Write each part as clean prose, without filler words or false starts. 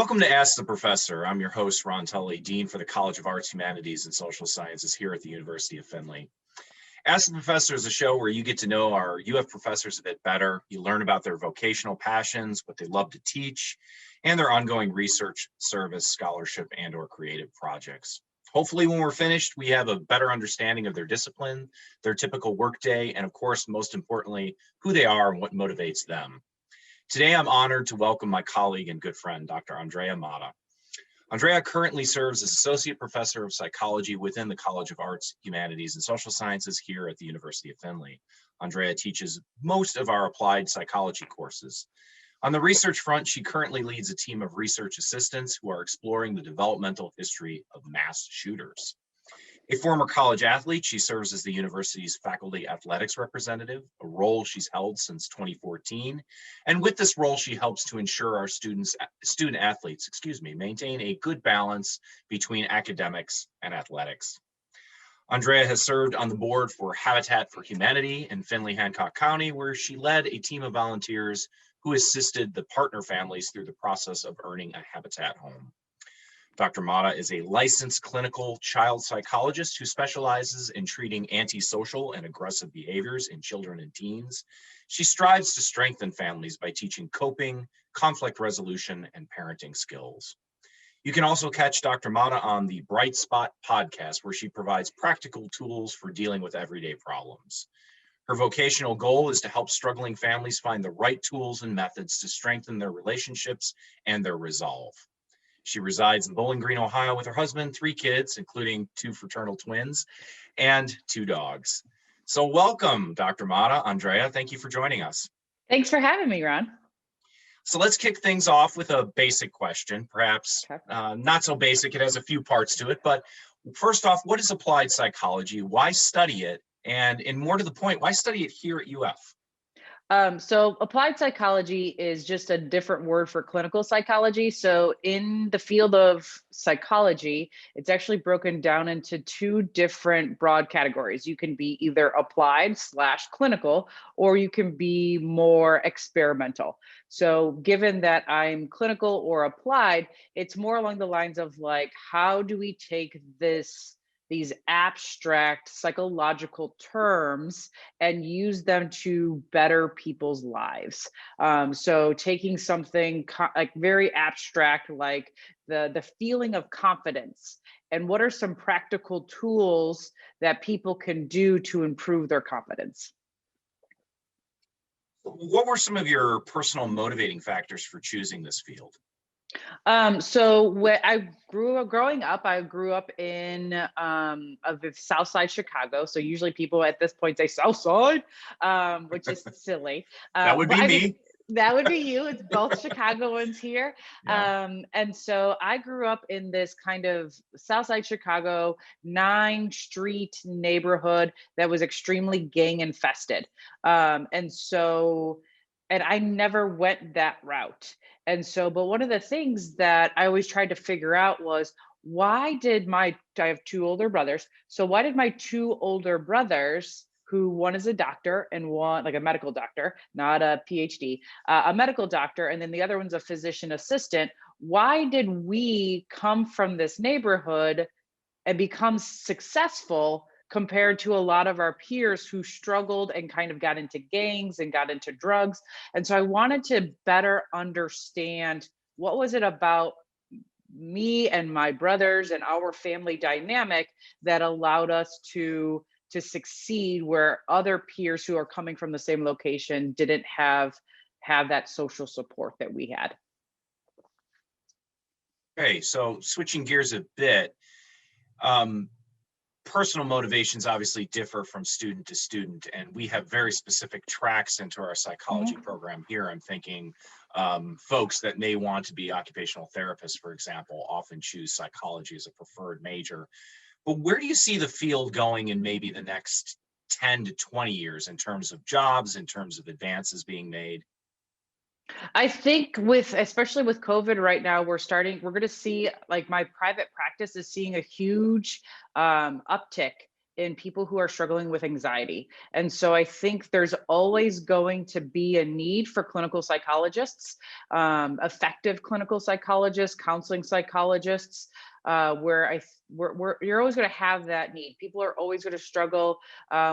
Welcome to Ask the Professor. I'm your host, Ron Tulley, Dean for the College of Arts, Humanities, and Social Sciences here at the University of Findlay. Ask the Professor is a show where you get to know our UF professors a bit better. You learn about their vocational passions, what they love to teach, and their ongoing research, service, scholarship, and/or creative projects. Hopefully, when we're finished, we have a better understanding of their discipline, their typical workday, and of course, most importantly, who they are and what motivates them. Today, I'm honored to welcome my colleague and good friend, Dr. Andrea Mata. Andrea currently serves as Associate Professor of Psychology within the College of Arts, Humanities, and Social Sciences here at the University of Findlay. Andrea teaches most of our applied psychology courses. On the research front, she currently leads a team of research assistants who are exploring the developmental history of mass shooters. A former college athlete, she serves as the university's faculty athletics representative, a role she's held since 2014. And with this role, she helps to ensure our student athletes maintain a good balance between academics and athletics. Andrea has served on the board for Habitat for Humanity in Findlay-Hancock County, where she led a team of volunteers who assisted the partner families through the process of earning a Habitat home. Dr. Mata is a licensed clinical child psychologist who specializes in treating antisocial and aggressive behaviors in children and teens. She strives to strengthen families by teaching coping, conflict resolution, and parenting skills. You can also catch Dr. Mata on the Bright Spot podcast, where she provides practical tools for dealing with everyday problems. Her vocational goal is to help struggling families find the right tools and methods to strengthen their relationships and their resolve. She resides in Bowling Green, Ohio with her husband, 3 kids, including 2 fraternal twins, and 2 dogs. So welcome, Dr. Mata. Andrea, thank you for joining us. Thanks for having me, Ron. So let's kick things off with a basic question, perhaps not so basic, it has a few parts to it, but first off, what is applied psychology? Why study it? And more to the point, why study it here at UF? So applied psychology is just a different word for clinical psychology. So in the field of psychology, it's actually broken down into 2 different broad categories. You can be either applied/clinical, or you can be more experimental. So given that I'm clinical or applied, it's more along the lines of like, how do we take these abstract psychological terms and use them to better people's lives. So taking something like very abstract, like the feeling of confidence, and what are some practical tools that people can do to improve their confidence? What were some of your personal motivating factors for choosing this field? So when growing up, I grew up in of the South Side Chicago. So usually people at this point say South Side, which is silly. That would be me. That would be you. It's both Chicagoans here. Yeah. And so I grew up in this kind of Southside Chicago 9-street neighborhood that was extremely gang infested. And I never went that route. And so, but one of the things that I always tried to figure out was, I have 2 older brothers. So why did my 2 older brothers, who one is a doctor and one like a medical doctor, not a PhD, a medical doctor, and then the other one's a physician assistant. Why did we come from this neighborhood and become successful compared to a lot of our peers who struggled and kind of got into gangs and got into drugs? And so I wanted to better understand what was it about me and my brothers and our family dynamic that allowed us to succeed where other peers who are coming from the same location didn't have that social support that we had. Okay, so switching gears a bit, personal motivations obviously differ from student to student, and we have very specific tracks into our psychology program here. I'm thinking folks that may want to be occupational therapists, for example, often choose psychology as a preferred major. But where do you see the field going in maybe the next 10 to 20 years in terms of jobs, in terms of advances being made? I think especially with COVID right now, we're going to see, like, my private practice is seeing a huge uptick in people who are struggling with anxiety. And so I think there's always going to be a need for clinical psychologists, effective clinical psychologists, counseling psychologists, where you're always going to have that need. People are always going to struggle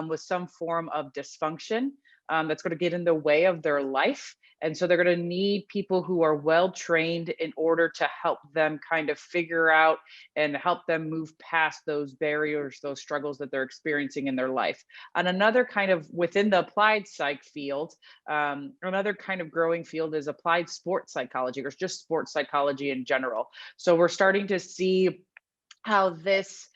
with some form of dysfunction that's going to get in the way of their life. And so they're going to need people who are well trained in order to help them kind of figure out and help them move past those barriers, those struggles that they're experiencing in their life. And another kind of within the applied psych field, another kind of growing field is applied sports psychology, or just sports psychology in general. So we're starting to see how this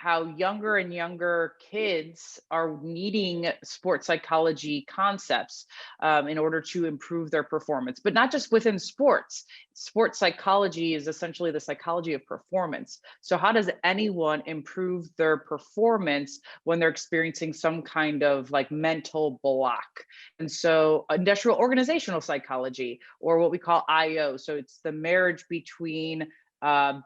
how younger and younger kids are needing sports psychology concepts in order to improve their performance, but not just within sports. Sports psychology is essentially the psychology of performance. So how does anyone improve their performance when they're experiencing some kind of like mental block? And so industrial organizational psychology, or what we call IO. So it's the marriage between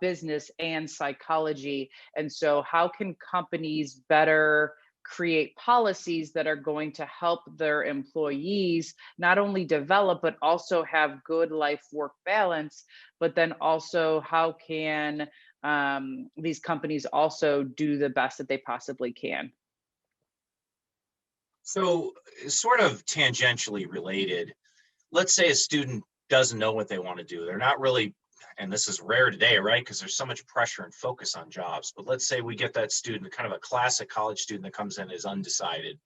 business and psychology. And so how can companies better create policies that are going to help their employees not only develop, but also have good life work balance? But then also, how can these companies also do the best that they possibly can? So, sort of tangentially related, let's say a student doesn't know what they want to do. They're not really, and this is rare today, right? Because there's so much pressure and focus on jobs. But let's say we get that student, kind of a classic college student that comes in as undecided.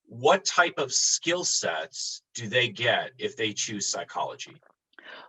What type of skill sets do they get if they choose psychology?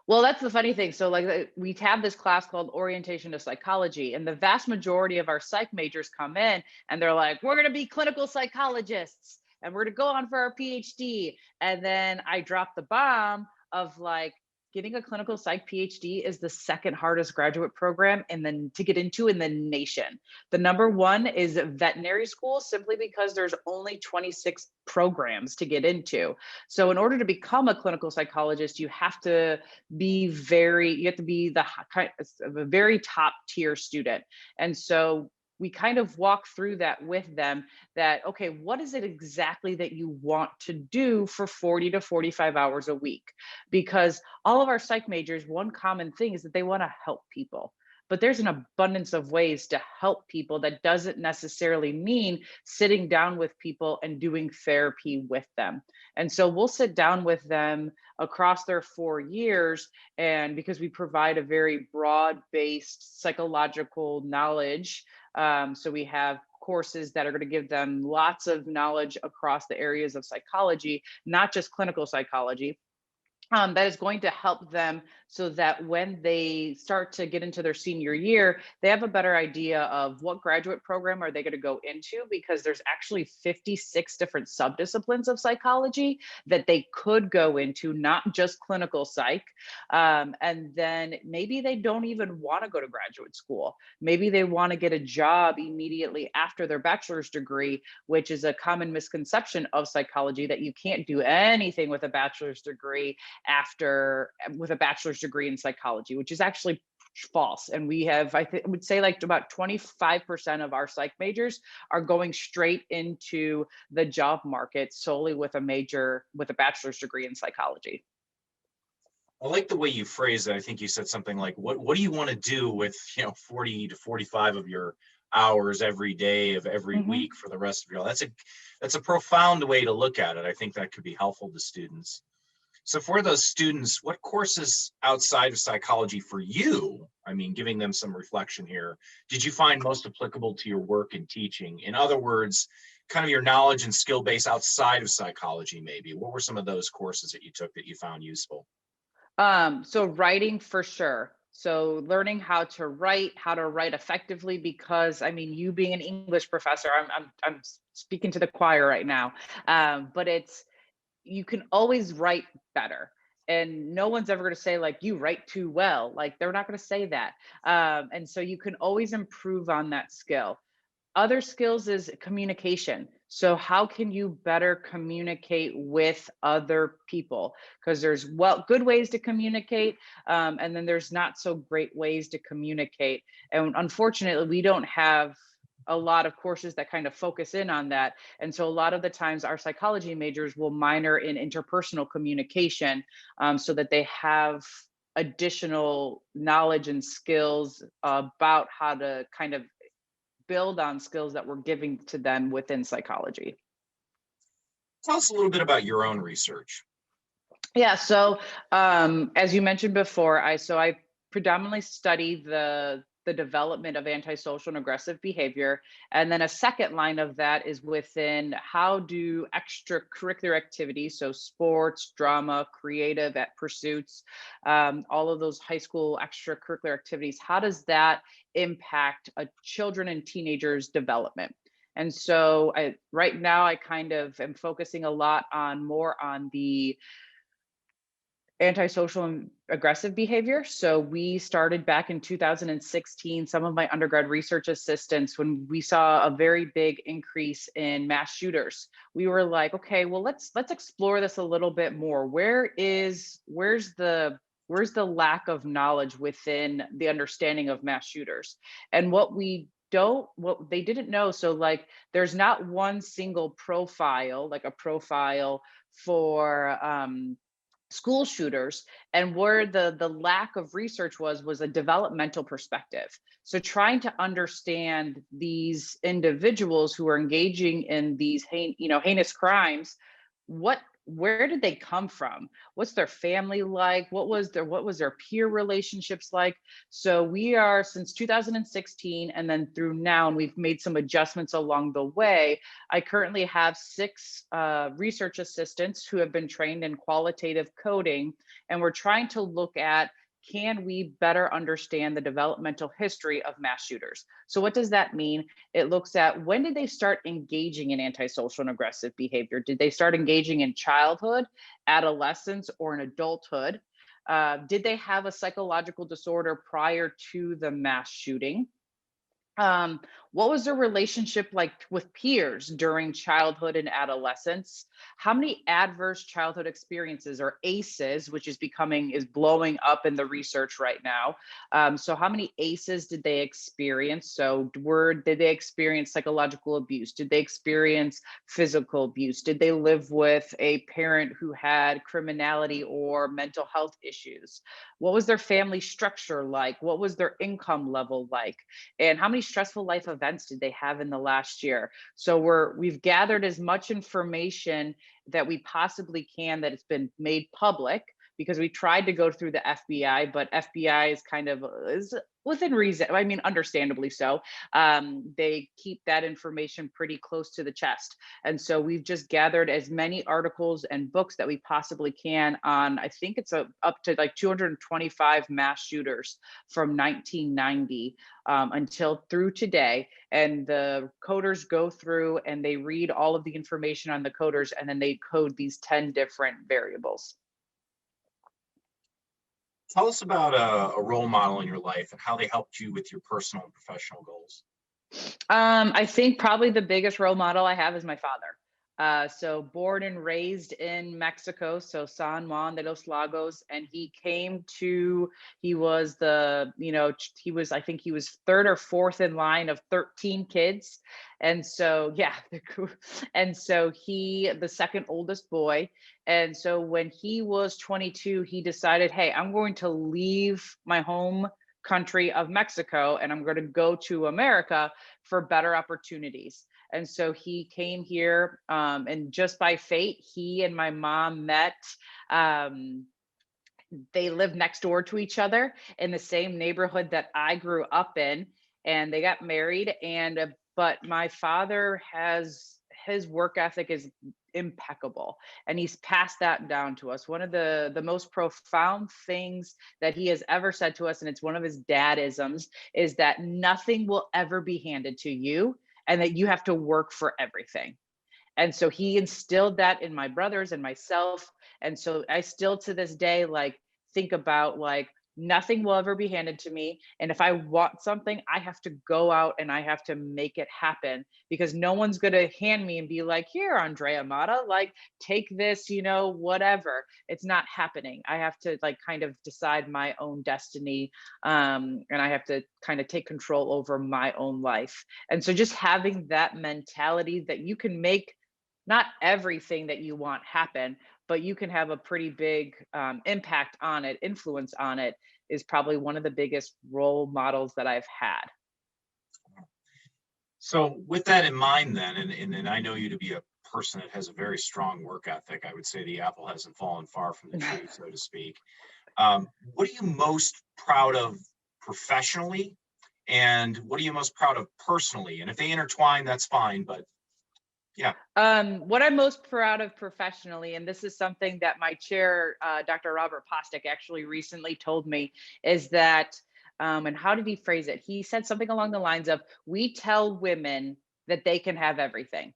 Well, that's the funny thing. So, like, we have this class called Orientation to Psychology, and the vast majority of our psych majors come in and they're like, we're going to be clinical psychologists and we're going to go on for our PhD. And then I drop the bomb of like, getting a clinical psych PhD is the second hardest graduate program and then to get into in the nation. The number one is veterinary school, simply because there's only 26 programs to get into. So in order to become a clinical psychologist, you have to be the kind of a very top tier student. And so we kind of walk through that with them, that, okay, what is it exactly that you want to do for 40 to 45 hours a week? Because all of our psych majors, one common thing is that they want to help people. But there's an abundance of ways to help people that doesn't necessarily mean sitting down with people and doing therapy with them. And so we'll sit down with them across their 4 years, and because we provide a very broad-based psychological knowledge, so we have courses that are going to give them lots of knowledge across the areas of psychology, not just clinical psychology, that is going to help them so that when they start to get into their senior year, they have a better idea of what graduate program are they going to go into, because there's actually 56 different subdisciplines of psychology that they could go into, not just clinical psych. And then maybe they don't even want to go to graduate school. Maybe they want to get a job immediately after their bachelor's degree, which is a common misconception of psychology, that you can't do anything with a bachelor's degree with a bachelor's degree in psychology, which is actually false. And we have, I would say, like about 25% of our psych majors are going straight into the job market solely with a bachelor's degree in psychology. I like the way you phrased it. I think you said something like, what do you want to do with, 40 to 45 of your hours every day of every Mhm. week for the rest of your life? That's a profound way to look at it. I think that could be helpful to students. So for those students, what courses outside of psychology for you, I mean, giving them some reflection here, did you find most applicable to your work in teaching? In other words, kind of your knowledge and skill base outside of psychology, maybe. What were some of those courses that you took that you found useful? So writing for sure. So learning how to write effectively, because I mean, you being an English professor, I'm speaking to the choir right now. But you can always write better. And no one's ever going to say like you write too well. Like they're not going to say that. And so you can always improve on that skill. Other skills is communication. So how can you better communicate with other people? Because there's good ways to communicate, and then there's not so great ways to communicate. And unfortunately, we don't have a lot of courses that kind of focus in on that. And so a lot of the times our psychology majors will minor in interpersonal communication, so that they have additional knowledge and skills about how to kind of build on skills that we're giving to them within psychology. Tell us a little bit about your own research. Yeah, so as you mentioned before, I predominantly study the development of antisocial and aggressive behavior, and then a second line of that is within how do extracurricular activities, so sports, drama, creative pursuits, all of those high school extracurricular activities, how does that impact a children and teenagers' development? And so right now I kind of am focusing a lot on more on the antisocial and aggressive behavior. So we started back in 2016, some of my undergrad research assistants, when we saw a very big increase in mass shooters. We were like, okay, well, let's explore this a little bit more. Where's the lack of knowledge within the understanding of mass shooters? And what they didn't know, so like there's not one single profile, like a profile for school shooters, and where the lack of research was a developmental perspective. So trying to understand these individuals who are engaging in these heinous crimes, where did they come from? What's their family like? What was their peer relationships like? So we are, since 2016 and then through now, and we've made some adjustments along the way. I currently have 6 research assistants who have been trained in qualitative coding, and we're trying to look at, can we better understand the developmental history of mass shooters? So what does that mean? It looks at, when did they start engaging in antisocial and aggressive behavior? Did they start engaging in childhood, adolescence, or in adulthood? Did they have a psychological disorder prior to the mass shooting? What was their relationship like with peers during childhood and adolescence? How many adverse childhood experiences, or ACEs, which is blowing up in the research right now? So how many ACEs did they experience? So did they experience psychological abuse? Did they experience physical abuse? Did they live with a parent who had criminality or mental health issues? What was their family structure like? What was their income level like? And how many stressful life events did they have in the last year? So we've gathered as much information that we possibly can, that it's been made public, because we tried to go through the FBI, but FBI is within reason. I mean, understandably so. They keep that information pretty close to the chest. And so we've just gathered as many articles and books that we possibly can on, I think it's up to like 225 mass shooters from 1990 until through today. And the coders go through and they read all of the information on the coders, and then they code these 10 different variables. Tell us about a role model in your life and how they helped you with your personal and professional goals. I think probably the biggest role model I have is my father. So born and raised in Mexico, so San Juan de los Lagos, and he was I think he was third or fourth in line of 13 kids. And so, yeah, and so the second oldest boy. And so when he was 22, he decided, hey, I'm going to leave my home country of Mexico, and I'm going to go to America for better opportunities. And so he came here, and just by fate, he and my mom met. They lived next door to each other in the same neighborhood that I grew up in, and they got married. But my father his work ethic is impeccable, and he's passed that down to us. One of the most profound things that he has ever said to us, and it's one of his dadisms, is that nothing will ever be handed to you, and that you have to work for everything. And so he instilled that in my brothers and myself. And so I still to this day, like, think about, like, Nothing will ever be handed to me. And if I want something, I have to go out and I have to make it happen, because no one's going to hand me and be like, here, Andrea Mata, like, take this, whatever. It's not happening. I have to like kind of decide my own destiny. And I have to kind of take control over my own life. And so just having that mentality that you can make not everything that you want happen, but you can have a pretty big impact on it, influence on it, is probably one of the biggest role models that I've had. So with that in mind then, and I know you to be a person that has a very strong work ethic, I would say the apple hasn't fallen far from the tree, so to speak. What are you most proud of professionally? And what are you most proud of personally? And if they intertwine, that's fine, but yeah. What I'm most proud of professionally, and this is something that my chair, Dr. Robert Postic, actually recently told me, is that, and how did he phrase it? He said something along the lines of, we tell women that they can have everything,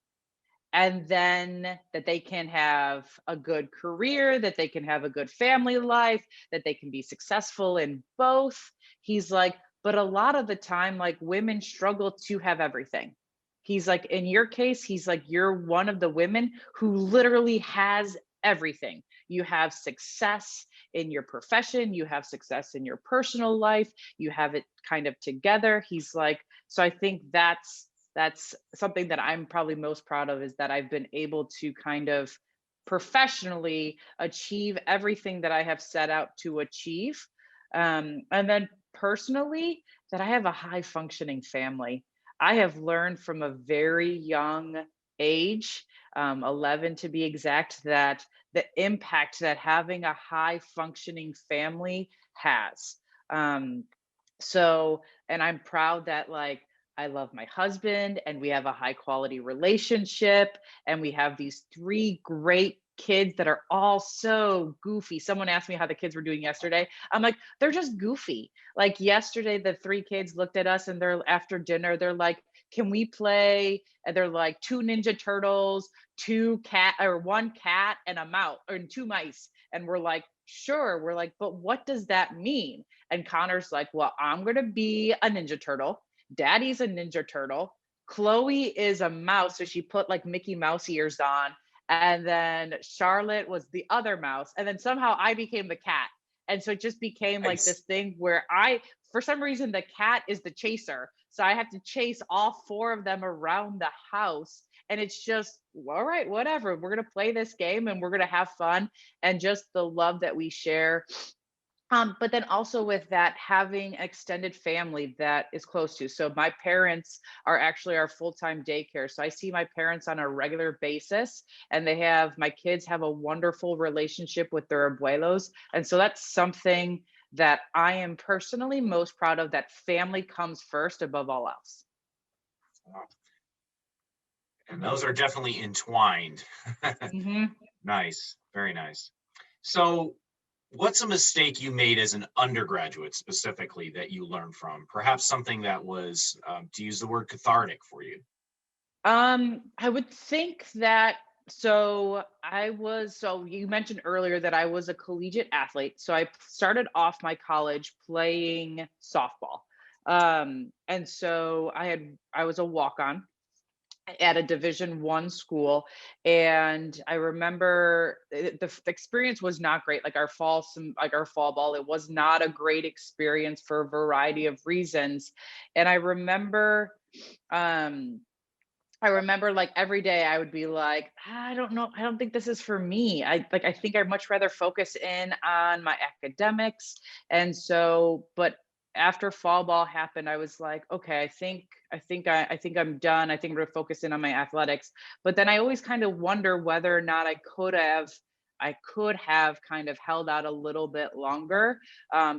and then that they can have a good career, that they can have a good family life, that they can be successful in both. He's like, but a lot of the time, like, women struggle to have everything. He's like, in your case, he's like, you're one of the women who literally has everything. You have success in your profession, you have success in your personal life, you have it kind of together. He's like, so I think that's something that I'm probably most proud of, is that I've been able to kind of professionally achieve everything that I have set out to achieve. And then personally, that I have a high functioning family. I have learned from a very young age, 11 to be exact, that the impact that having a high functioning family has. Um, so, and I'm proud that, like, I love my husband and we have a high quality relationship, and we have these three great kids that are all so goofy. Someone asked me how the kids were doing yesterday. I'm like, they're just goofy. Like yesterday, the three kids looked at us and they're, after dinner, they're like, can we play? And they're like, two Ninja Turtles, two cat, or one cat and a mouse, or two mice. And we're like, sure. We're like, but what does that mean? And Connor's like, well, I'm going to be a Ninja Turtle. Daddy's a Ninja Turtle. Chloe is a mouse. So she put like Mickey Mouse ears on. And then Charlotte was the other mouse. And then somehow I became the cat. And so it just became like Nice. this thing where for some reason, the cat is the chaser. So I have to chase all four of them around the house. And it's just, all right, whatever. We're going to play this game and we're going to have fun. And just the love that we share. But then also with that, having extended family that is close to. So my parents are actually our full-time daycare. So I see my parents on a regular basis, and my kids have a wonderful relationship with their abuelos. And so that's something that I am personally most proud of, that family comes first above all else. And those are definitely entwined. Mhm. Nice, very nice. So what's a mistake you made as an undergraduate specifically that you learned from? Perhaps something that was, to use the word, cathartic for you. I would think that, so you mentioned earlier that I was a collegiate athlete. So I started off my college playing softball. And so I was a walk-on at a Division 1 school, and I remember the experience was not great. Like our fall ball, it was not a great experience for a variety of reasons. And um I remember like every day I would be like, I don't know, I don't think this is for me. I think I'd much rather focus in on my academics. And so, but after fall ball happened, I was like, okay, I think I'm done. I think I'm gonna focus in on my athletics. But then I always kind of wonder whether or not I could have kind of held out a little bit longer,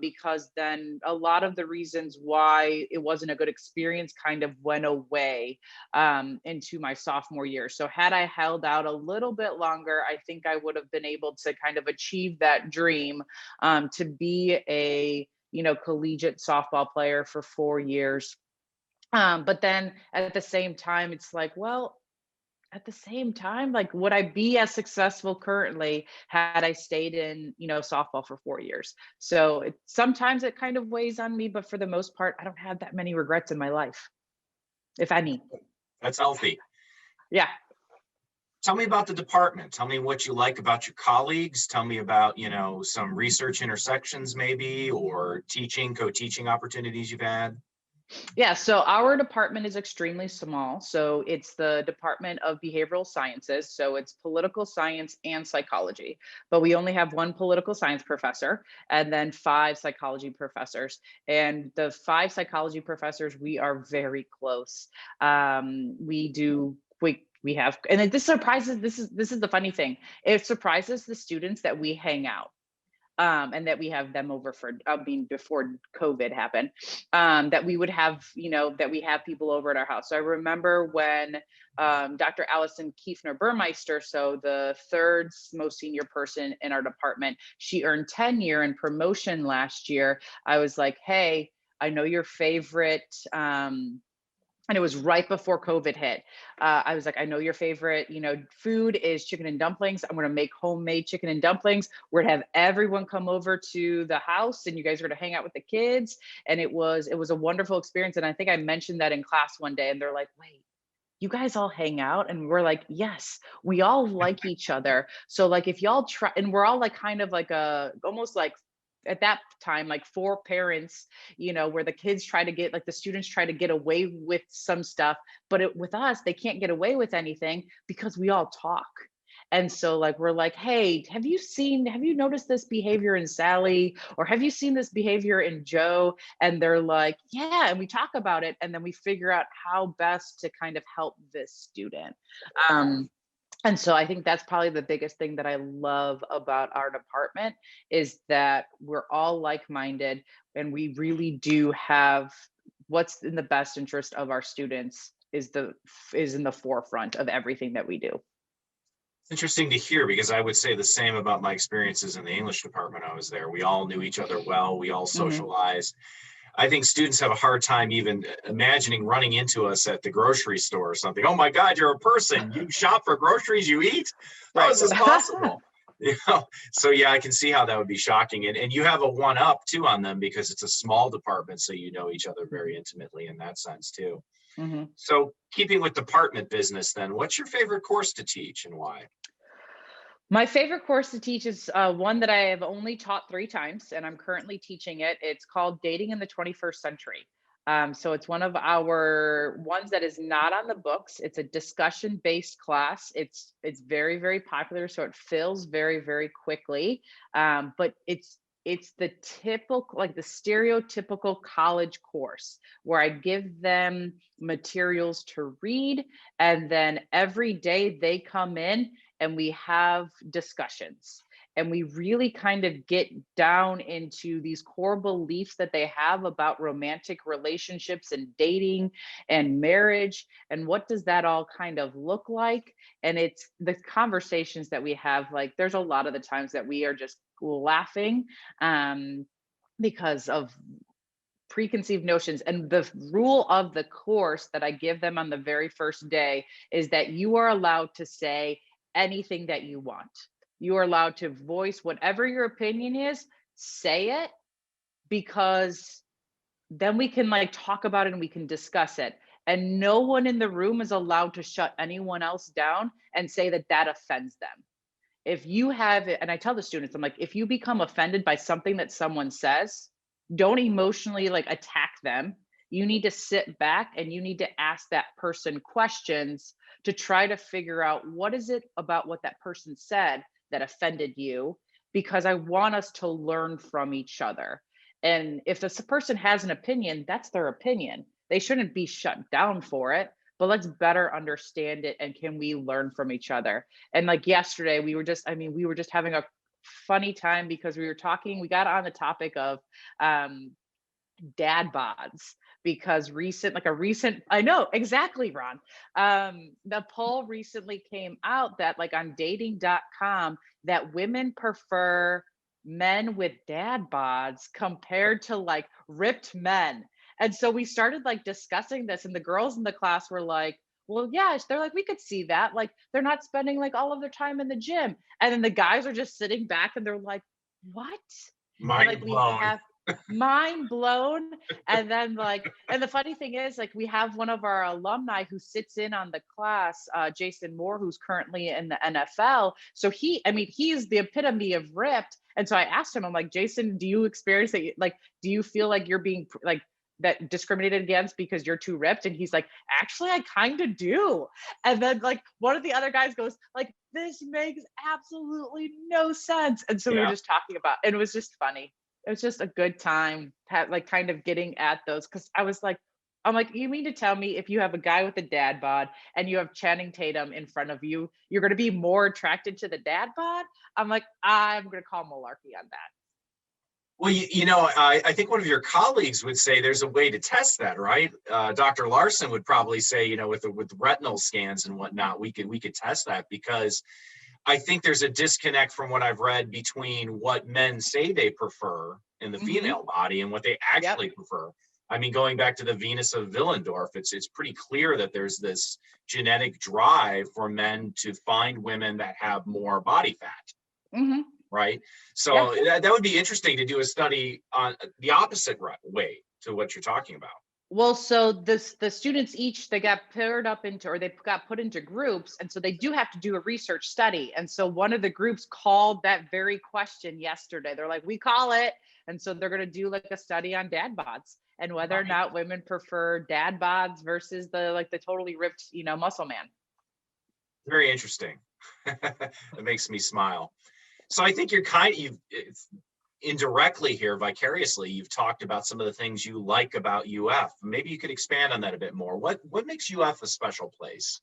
because then a lot of the reasons why it wasn't a good experience kind of went away into my sophomore year. So had I held out a little bit longer, I think I would have been able to kind of achieve that dream, to be a collegiate softball player for 4 years. But then at the same time, it's like, well, at the same time, like, would I be as successful currently had I stayed in, softball for 4 years? So sometimes it kind of weighs on me, but for the most part, I don't have that many regrets in my life, if any. That's healthy. Yeah. Tell me about the department. Tell me what you like about your colleagues. Tell me about, some research intersections maybe, or teaching, co-teaching opportunities you've had. Yeah, so our department is extremely small. So it's the Department of Behavioral Sciences. So it's political science and psychology. But we only have one political science professor and then five psychology professors. And the five psychology professors, we are very close. We have, and this surprises, this is the funny thing. It surprises the students that we hang out, and that we have them over for, before COVID happened, that we would have, that we have people over at our house. So I remember when Dr. Allison Kiefner Burmeister, so the third most senior person in our department, she earned tenure and promotion last year. I was like, hey, I know your favorite, and it was right before COVID hit. I was like, I know your favorite, food is chicken and dumplings. I'm going to make homemade chicken and dumplings. We're going to have everyone come over to the house, and you guys are going to hang out with the kids. And it was a wonderful experience. And I think I mentioned that in class one day, and they're like, wait, you guys all hang out? And we're like, yes, we all like each other. So like, if y'all try, and we're all like kind of like almost like at that time, like four parents, where the kids try to get, like the students try to get away with some stuff, but with us, they can't get away with anything because we all talk. And so like, we're like, hey, have you noticed this behavior in Sally? Or have you seen this behavior in Joe? And they're like, yeah. And we talk about it. And then we figure out how best to kind of help this student. And so I think that's probably the biggest thing that I love about our department is that we're all like-minded, and we really do have what's in the best interest of our students is in the forefront of everything that we do. Interesting to hear, because I would say the same about my experiences in the English department. I was there. We all knew each other well. We all Mhm. socialized. I think students have a hard time even imagining running into us at the grocery store or something. Oh my God, you're a person. You shop for groceries, you eat? How Right. is this possible? So yeah, I can see how that would be shocking. And you have a one up too on them because it's a small department, so you know each other very intimately in that sense too. Mhm. So keeping with department business then, what's your favorite course to teach and why? My favorite course to teach is one that I have only taught 3 times, and I'm currently teaching it. It's called Dating in the 21st Century. So it's one of our ones that is not on the books. It's a discussion-based class. It's very, very popular, so it fills very, very quickly. But it's the typical, like the stereotypical college course where I give them materials to read, and then every day they come in and we have discussions, and we really kind of get down into these core beliefs that they have about romantic relationships and dating and marriage, and what does that all kind of look like. And it's the conversations that we have, like there's a lot of the times that we are just laughing, um, because of preconceived notions. And the rule of the course that I give them on the very first day is that you are allowed to say anything that you want. You are allowed to voice whatever your opinion is, say it, because then we can like talk about it and we can discuss it. And no one in the room is allowed to shut anyone else down and say that that offends them. If you have it, and I tell the students, I'm like, if you become offended by something that someone says, don't emotionally like attack them. You need to sit back and you need to ask that person questions to try to figure out what is it about what that person said that offended you, because I want us to learn from each other. And if this person has an opinion, that's their opinion. They shouldn't be shut down for it, but let's better understand it, and can we learn from each other. And like yesterday, we were just having a funny time because we got on the topic of um, dad bods, because I know exactly, Ron. The poll recently came out that like on dating.com that women prefer men with dad bods compared to like ripped men. And so we started like discussing this, and the girls in the class were like, well, yeah, they're like, we could see that. Like, they're not spending like all of their time in the gym. And then the guys are just sitting back and they're like, what? And like Mind we blown. have mind blown. And then like, and the funny thing is, like, we have one of our alumni who sits in on the class, Jason Moore, who's currently in the NFL. So he, I mean, he's the epitome of ripped. And so I asked him, I'm like, Jason, do you experience that? Like, do you feel like you're being like that discriminated against because you're too ripped? And he's like, actually, I kind of do. And then like one of the other guys goes like, this makes absolutely no sense. And so we were Yeah. just talking about, and it was just funny. It was just a good time, like kind of getting at those. Cause I was like, I'm like, you mean to tell me if you have a guy with a dad bod and you have Channing Tatum in front of you, you're going to be more attracted to the dad bod? I'm like, I'm going to call malarkey on that. Well, I think one of your colleagues would say there's a way to test that, right? Dr. Larson would probably say, with retinal scans and whatnot, we could test that, because I think there's a disconnect from what I've read between what men say they prefer in the Mm-hmm. female body and what they Yep. actually prefer. I mean, going back to the Venus of Willendorf, it's pretty clear that there's this genetic drive for men to find women that have more body fat, Mm-hmm. right? Yeah. So that would be interesting to do a study on the opposite way to what you're talking about. Well, so the students each, they got paired up into, or they got put into groups, and so they do have to do a research study. And so one of the groups called that very question yesterday. They're like, we call it, and so they're going to do like a study on dad bods and whether or Right. not women prefer dad bods versus the totally ripped muscle man. Very interesting. It makes me smile. So I think you've indirectly here, vicariously, you've talked about some of the things you like about UF. Maybe you could expand on that a bit more. What makes UF a special place?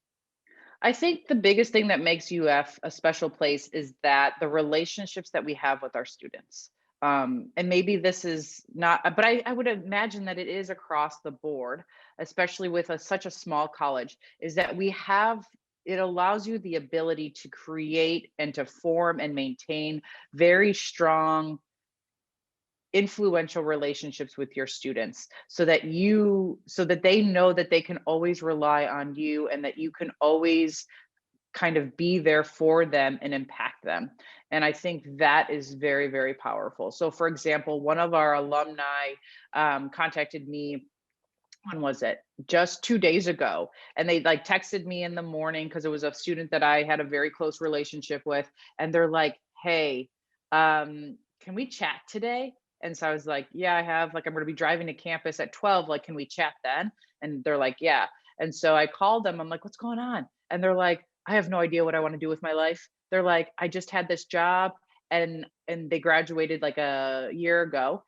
I think the biggest thing that makes UF a special place is that the relationships that we have with our students. And maybe this is not, but I would imagine that it is across the board, especially with such a small college, is that it allows you the ability to create and to form and maintain very strong influential relationships with your students, so that they know that they can always rely on you and that you can always kind of be there for them and impact them. And I think that is very, very powerful. So for example, one of our alumni contacted me, when was it, just 2 days ago, and they like texted me in the morning because it was a student that I had a very close relationship with, and they're like, hey, can we chat today? And so I was like, yeah, I have, like, I'm going to be driving to campus at 12, like, can we chat then? And they're like, yeah. And so I called them, I'm like, what's going on? And they're like, I have no idea what I want to do with my life. They're like, I just had this job, and they graduated like a year ago,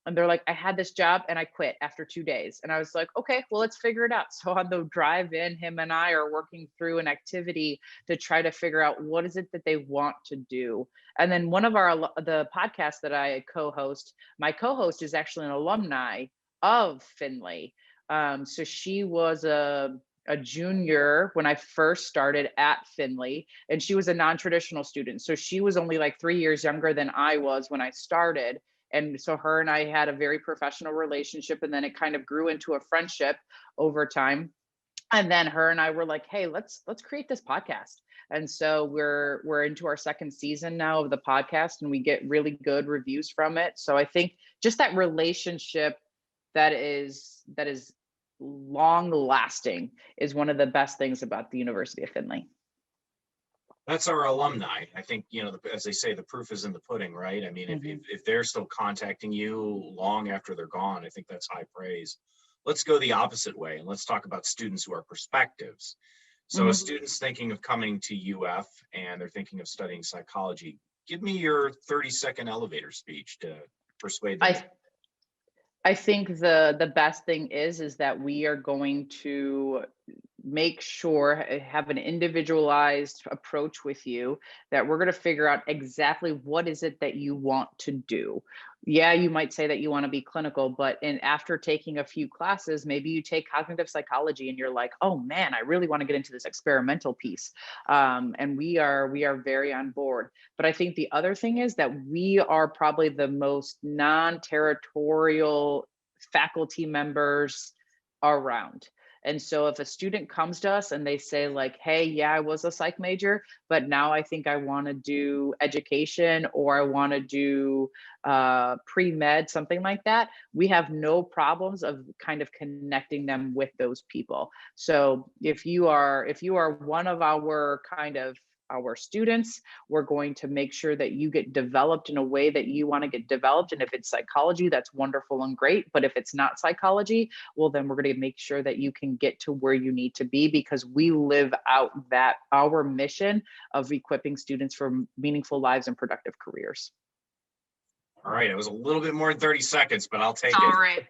and they're like, I had this job and I quit after 2 days. And I was like, okay, well, let's figure it out. So on the drive in, him and I are working through an activity to try to figure out what is it that they want to do. And then one of the podcasts that I co-host, my co-host is actually an alumni of Findlay. So she was a junior when I first started at Findlay, and she was a non-traditional student. So she was only like 3 years younger than I was when I started. And so her and I had a very professional relationship, and then it kind of grew into a friendship over time. And then her and I were like, hey, let's create this podcast. And so we're into our second season now of the podcast, and we get really good reviews from it. So I think just that relationship that is long lasting is one of the best things about the University of Findlay. That's our alumni. I think, as they say, the proof is in the pudding, right? I mean, Mm-hmm. if they're still contacting you long after they're gone, I think that's high praise. Let's go the opposite way, and let's talk about students who are perspectives. So a Mm-hmm. student's thinking of coming to UF and they're thinking of studying psychology. Give me your 30-second elevator speech to persuade them. I think the best thing is that we are going to make sure, have an individualized approach with you, that we're going to figure out exactly what is it that you want to do. Yeah, you might say that you want to be clinical, but after taking a few classes, maybe you take cognitive psychology and you're like, oh man, I really want to get into this experimental piece. And we are very on board. But I think the other thing is that we are probably the most non-territorial faculty members around. And so if a student comes to us and they say like, hey, yeah, I was a psych major, but now I think I want to do education, or I want to do pre-med, something like that, we have no problems of kind of connecting them with those people. So if you are one of our kind of our students, we're going to make sure that you get developed in a way that you want to get developed. And if it's psychology, that's wonderful and great. But if it's not psychology, well, then we're going to make sure that you can get to where you need to be, because we live out that our mission of equipping students for meaningful lives and productive careers. All right, it was a little bit more than 30 seconds, but I'll take All it. right.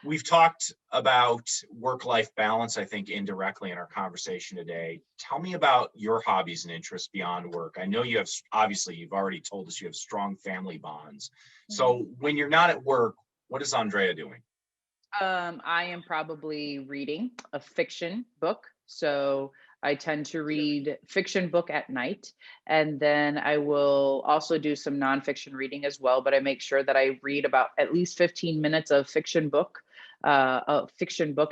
We've talked about work-life balance, I think, indirectly in our conversation today. Tell me about your hobbies and interests beyond work. I know you have, obviously, you've already told us you have strong family bonds. So when you're not at work, what is Andrea doing? I am probably reading a fiction book. So I tend to read fiction book at night. And then I will also do some nonfiction reading as well. But I make sure that I read about at least 15 minutes of a fiction book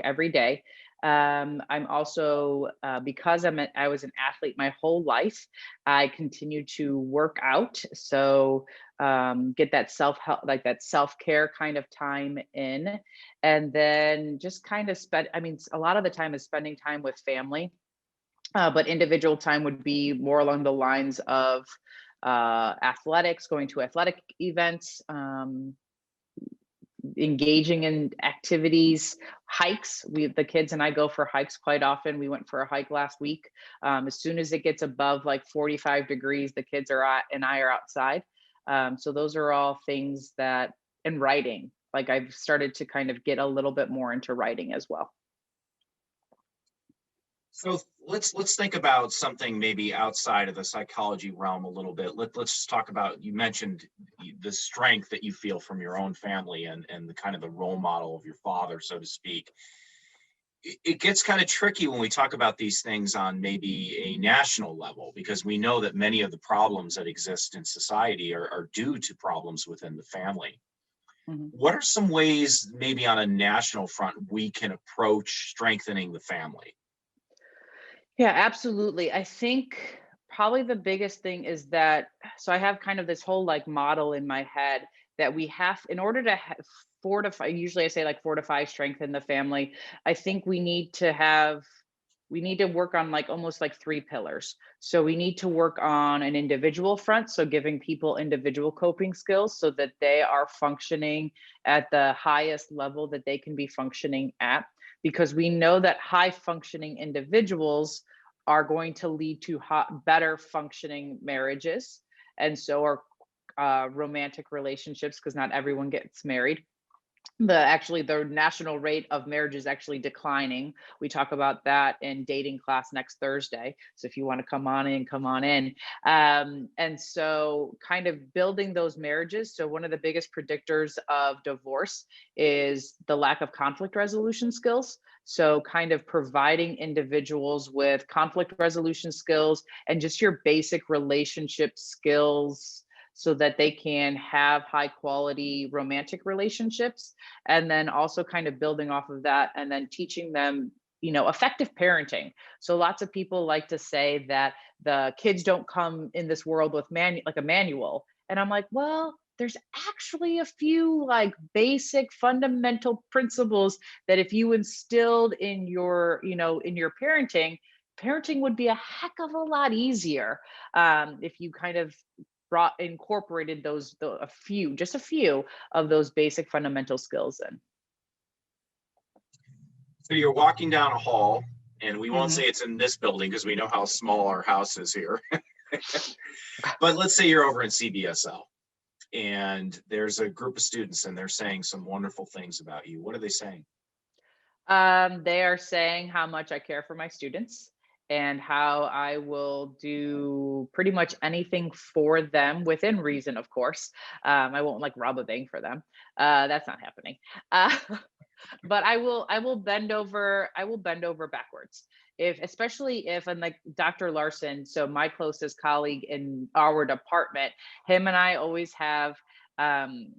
every day. I'm also, because I was an athlete my whole life, I continue to work out. So get that self-help, like that self-care kind of time in. And then just kind of a lot of the time is spending time with family, but individual time would be more along the lines of athletics, going to athletic events, engaging in activities, hikes. The kids and I go for hikes quite often. We went for a hike last week. As soon as it gets above like 45 degrees, the kids and I are outside. So those are all things that, and writing, like I've started to kind of get a little bit more into writing as well. So let's think about something maybe outside of the psychology realm a little bit. Let's just talk about, you mentioned the strength that you feel from your own family and the kind of the role model of your father, so to speak. It gets kind of tricky when we talk about these things on maybe a national level, because we know that many of the problems that exist in society are due to problems within the family. Mhm. What are some ways, maybe on a national front, we can approach strengthening the family? Yeah, absolutely. I think probably the biggest thing is that, so I have kind of this whole like model in my head that we have, in order to fortify, usually I say like fortify, strengthen the family. I think we need to work on like almost like three pillars. So we need to work on an individual front. So giving people individual coping skills so that they are functioning at the highest level that they can be functioning at, because we know that high functioning individuals are going to lead to better functioning marriages, and so are romantic relationships, because not everyone gets married. The national rate of marriage is actually declining. We talk about that in dating class next Thursday. So if you want to come on in, come on in. And so kind of building those marriages. So one of the biggest predictors of divorce is the lack of conflict resolution skills. So kind of providing individuals with conflict resolution skills and just your basic relationship skills so that they can have high quality romantic relationships, and then also kind of building off of that and then teaching them, effective parenting. So lots of people like to say that the kids don't come in this world with like a manual, and I'm like, well, there's actually a few like basic fundamental principles that if you instilled in your parenting would be a heck of a lot easier, if you kind of incorporated just a few of those basic fundamental skills in. So you're walking down a hall, and we won't Mhm. say it's in this building because we know how small our house is here. But let's say you're over in CBSL and there's a group of students and they're saying some wonderful things about you. What are they saying? They are saying how much I care for my students and how I will do pretty much anything for them within reason, of course. I won't like rob a bank for them. That's not happening. Uh, but I will bend over backwards, especially if, and like Dr. Larson, so my closest colleague in our department, him and I always have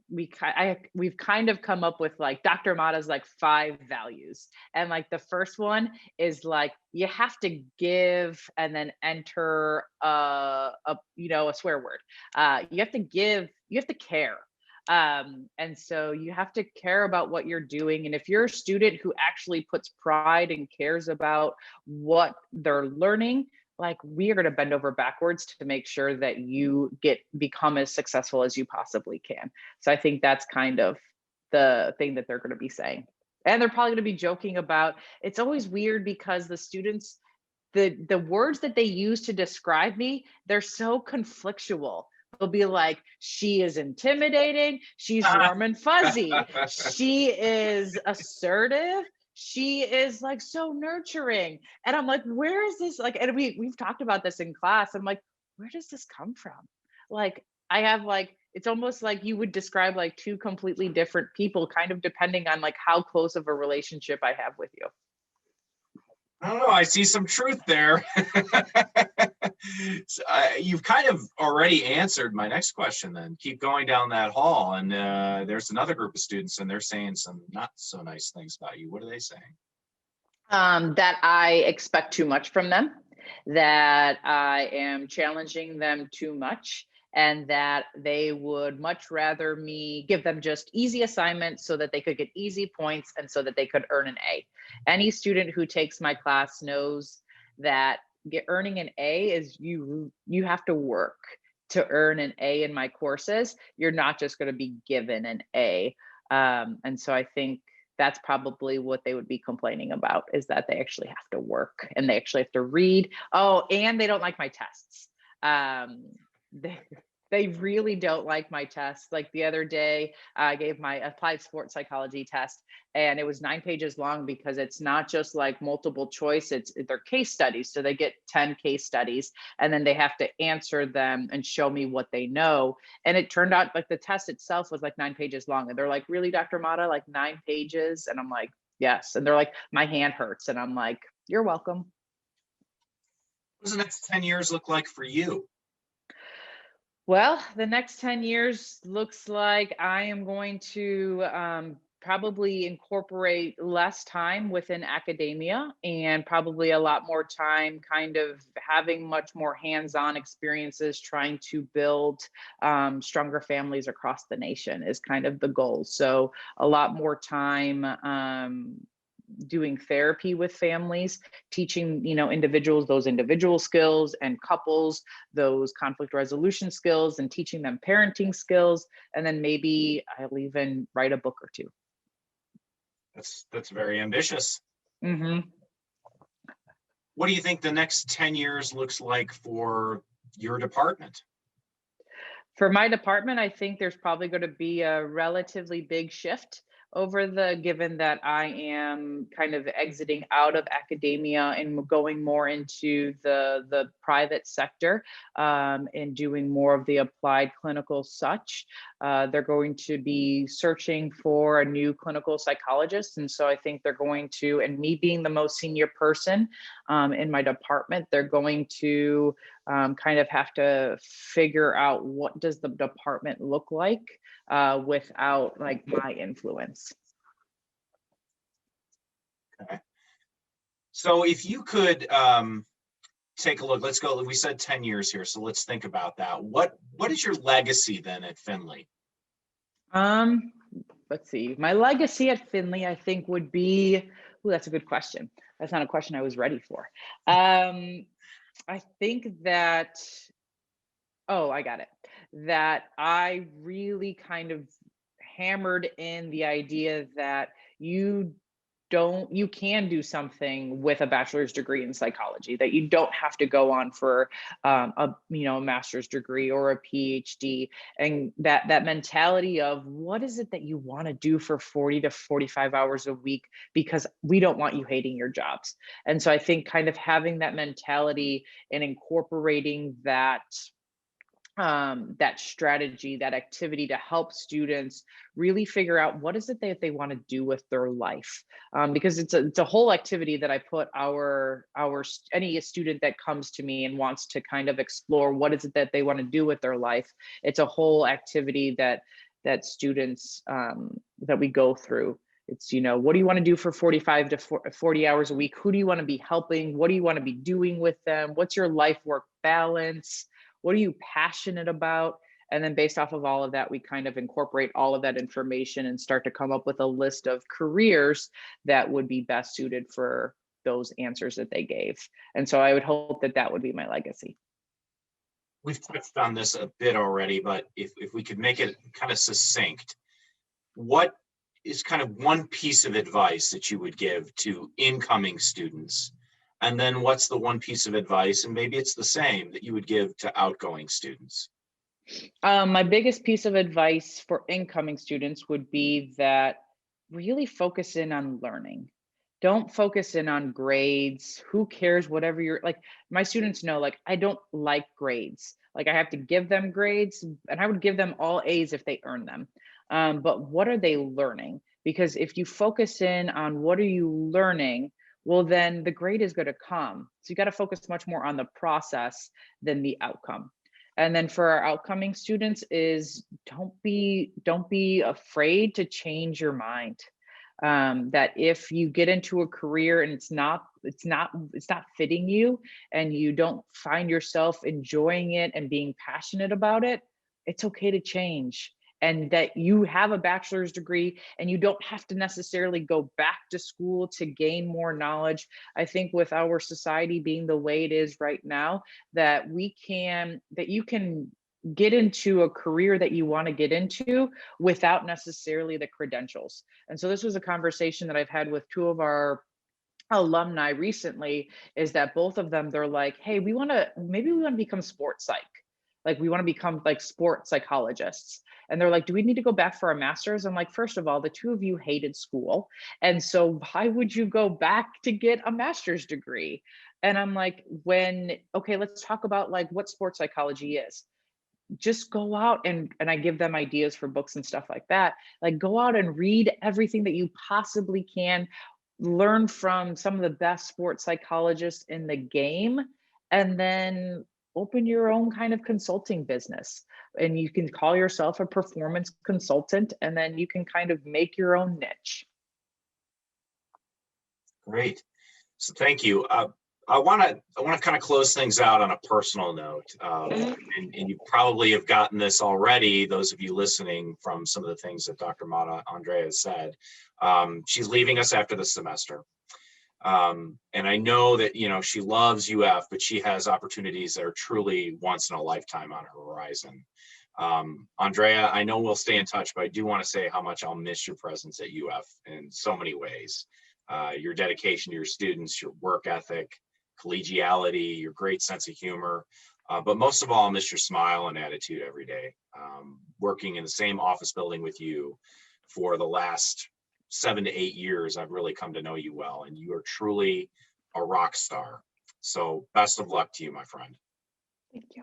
we've kind of come up with like Dr. Mata's like 5 values. And like the first one is like you have to give and then enter a swear word. You have to give, you have to care. And so you have to care about what you're doing. And if you're a student who actually puts pride and cares about what they're learning, like we are going to bend over backwards to make sure that you become as successful as you possibly can. So I think that's kind of the thing that they're going to be saying. And they're probably going to be joking about, it's always weird because the students, the words that they use to describe me, they're so conflictual. They'll be like, she is intimidating, she's warm and fuzzy, she is assertive, she is like so nurturing. And I'm like, where is this? Like, and we've talked about this in class. I'm like, where does this come from? Like, I have like, it's almost like you would describe like 2 completely different people, kind of depending on like how close of a relationship I have with you. I don't know. I see some truth there. So, you've kind of already answered my next question then. Keep going down that hall, and there's another group of students, and they're saying some not so nice things about you. What are they saying? That I expect too much from them, that I am challenging them too much, and that they would much rather me give them just easy assignments so that they could get easy points and so that they could earn an A. Any student who takes my class knows that earning an A is you have to work to earn an A in my courses. You're not just going to be given an A. And so I think that's probably what they would be complaining about, is that they actually have to work and they actually have to read. Oh, and they don't like my tests. They really don't like my tests. Like the other day, I gave my applied sports psychology test, and it was 9 pages long because it's not just like multiple choice, they're case studies. So they get 10 case studies, and then they have to answer them and show me what they know. And it turned out like the test itself was like 9 pages long. And they're like, really, Dr. Mata, like 9 pages? And I'm like, yes. And they're like, my hand hurts. And I'm like, you're welcome. What does the next 10 years look like for you? Well, the next 10 years looks like I am going to probably incorporate less time within academia and probably a lot more time kind of having much more hands-on experiences trying to build stronger families across the nation is kind of the goal. So a lot more time doing therapy with families, teaching individuals those individual skills, and couples those conflict resolution skills, and teaching them parenting skills. And then maybe I'll even write a book or 2. That's very ambitious. Mm-hmm. What do you think the next 10 years looks like for your department? For my department, I think there's probably going to be a relatively big shift given that I am kind of exiting out of academia and going more into the private sector, and doing more of the applied clinical such. They're going to be searching for a new clinical psychologist. And so I think they're going to, and me being the most senior person in my department, they're going to kind of have to figure out what does the department look like without like my influence. Okay. So if you could take a look, let's go, we said 10 years here, so let's think about that. What is your legacy then at Findlay? Let's see. My legacy at Findlay, I think, would be, oh, that's a good question. That's not a question I was ready for. I think that, oh, I got it. That I really kind of hammered in the idea that you can do something with a bachelor's degree in psychology, that you don't have to go on for a master's degree or a PhD. And that mentality of what is it that you want to do for 40 to 45 hours a week, because we don't want you hating your jobs. And so I think kind of having that mentality and incorporating that strategy, that activity to help students really figure out what is it that they want to do with their life, because it's a whole activity that I put any student that comes to me and wants to kind of explore what is it that they want to do with their life. It's a whole activity that that students, that we go through. It's, what do you want to do for 45 to 40 hours a week? Who do you want to be helping? What do you want to be doing with them? What's your life work balance? What are you passionate about? And then based off of all of that, we kind of incorporate all of that information and start to come up with a list of careers that would be best suited for those answers that they gave. And so I would hope that that would be my legacy. We've touched on this a bit already, but if we could make it kind of succinct, what is kind of one piece of advice that you would give to incoming students? And then what's the one piece of advice, and maybe it's the same, that you would give to outgoing students? My biggest piece of advice for incoming students would be that really focus in on learning. Don't focus in on grades. Who cares? Whatever you're like, my students know, like, I don't like grades. Like, I have to give them grades, and I would give them all A's if they earn them. But what are they learning? Because if you focus in on what are you learning, well, then the grade is going to come. So you got to focus much more on the process than the outcome. And then for our outcoming students is don't be afraid to change your mind. That if you get into a career and it's not fitting you, and you don't find yourself enjoying it and being passionate about it, it's okay to change. And that you have a bachelor's degree and you don't have to necessarily go back to school to gain more knowledge. I think with our society being the way it is right now, that you can get into a career that you want to get into without necessarily the credentials. And so this was a conversation that I've had with two of our alumni recently, is that both of them, they're like, hey, maybe we want to become sports psych. Like, we want to become like sports psychologists. And they're like, do we need to go back for a master's? I'm like, first of all, the two of you hated school. And so why would you go back to get a master's degree? And I'm like, okay, let's talk about like what sports psychology is. Just go out and I give them ideas for books and stuff like that. Like, go out and read everything that you possibly can, learn from some of the best sports psychologists in the game, and then open your own kind of consulting business. And you can call yourself a performance consultant, and then you can kind of make your own niche. Great. So thank you. I want to kind of close things out on a personal note. And you probably have gotten this already, those of you listening, from some of the things that Dr. Mata, Andrea has said. She's leaving us after the semester. And I know that, she loves UF, but she has opportunities that are truly once in a lifetime on her horizon. Andrea, I know we'll stay in touch, but I do want to say how much I'll miss your presence at UF in so many ways. Your dedication to your students, your work ethic, collegiality, your great sense of humor, but most of all, I'll miss your smile and attitude every day. Working in the same office building with you for the last 7 to 8 years, I've really come to know you well, and you are truly a rock star. So best of luck to you, my friend. Thank you.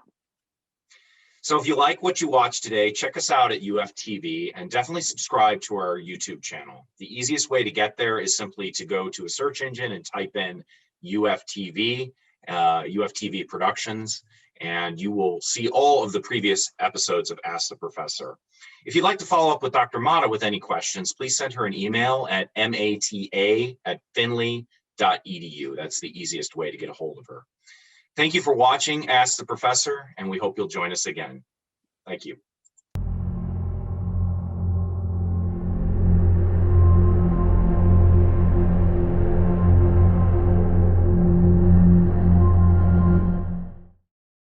So if you like what you watched today, check us out at UFTV and definitely subscribe to our YouTube channel. The easiest way to get there is simply to go to a search engine and type in UFTV, UFTV Productions, and you will see all of the previous episodes of Ask the Professor. If you'd like to follow up with Dr. Mata with any questions, please send her an email at mata@findlay.edu. That's the easiest way to get a hold of her. Thank you for watching Ask the Professor, and we hope you'll join us again. Thank you.